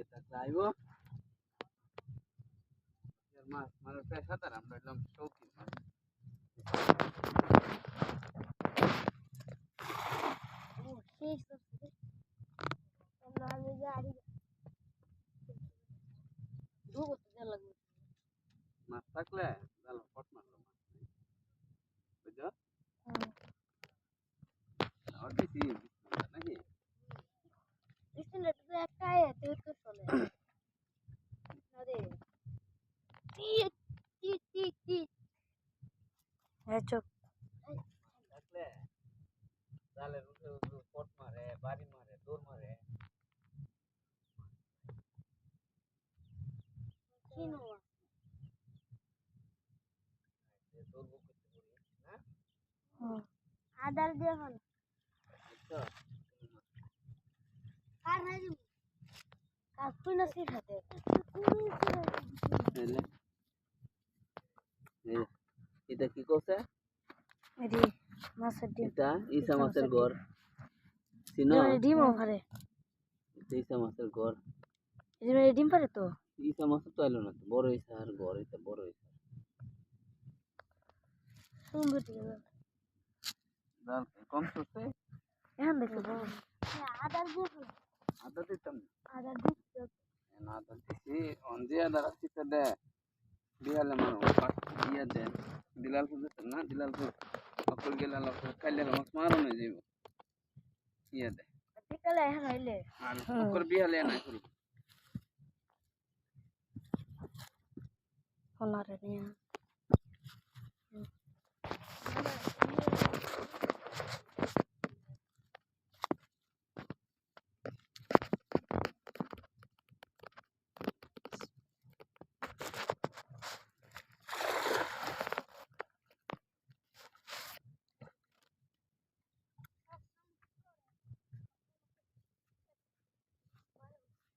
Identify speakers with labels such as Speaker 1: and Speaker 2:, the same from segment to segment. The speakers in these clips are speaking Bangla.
Speaker 1: এটা চাইবো মাছ মানে পেশাদার আমরা এলাম শৌখিন মাছ মাছ থাকলে ভালো পট মারলো মাছ বুঝছো আর বেশি নাকি থাকলে জালের উঠে পট মারে বাড়ি মারে দৌড় মারে দৌড় করতে পারি হ্যাঁ
Speaker 2: আদার দিয়ে হল
Speaker 1: বুঝছো
Speaker 2: আর নাই কাকুই না শিখাতে
Speaker 1: এটা কি করছে
Speaker 2: এটি মাছের ডিম
Speaker 1: এটা ইসা মাছের ঘর চিনো
Speaker 2: ডিম ওখানে
Speaker 1: ইসা মাছের ঘর
Speaker 2: ডিম পারে তো
Speaker 1: ইসা মাছ তো এলো না তো বড় ইসা আর ঘর এটা বড় ইসা
Speaker 2: সুন্দর ঠিক
Speaker 1: ডাল কম করছে
Speaker 2: এখন দেখো আদার দিয়ে
Speaker 1: আদা দিতাম
Speaker 2: আদার দিয়ে
Speaker 1: না আদা দিছি অঞ্জে আদা রাখতে দে দিয়ালে মারো ইয়া দে দিলালপুর দিতাম না দিলালপুর অকল গেলে কাইলে মাছ মারো না যাইব ইয়া দে
Speaker 2: বিকালে এখন হইলে
Speaker 1: আর অকল বিয়ালে না করি
Speaker 2: ওনারে নিয়ে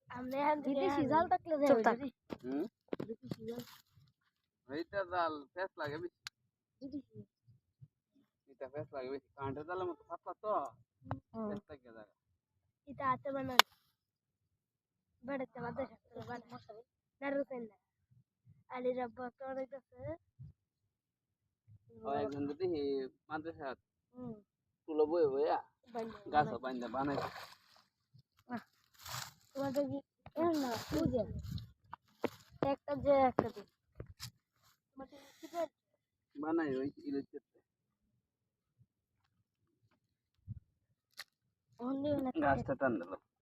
Speaker 2: আমরা এখন বিদেশি জাল থাকলে যাই বিদেশি জাল
Speaker 1: এইটা জাল ফেস লাগে বেশি
Speaker 2: বিদেশি
Speaker 1: এটা ফেস লাগে বেশি কাঁটা জালের মতো পাতলা তো ফেস লাগে জায়গা
Speaker 2: এটা হাতে বানান বেড়াতে বাদে থাকতে বাদে মশারি নারুতেন না আলি রাব্বা তো অনেকটাছে
Speaker 1: একজন যদি মাদ্রাসা তুলো বয়ে বইয়া গাছ বান্ধা বানাই
Speaker 2: তোমাদের কি না বুঝে একটা যে একটা দিন তোমাদের কি
Speaker 1: বানাই ওই ইলেকট্রিক
Speaker 2: অনলি
Speaker 1: গাছটা টান দিল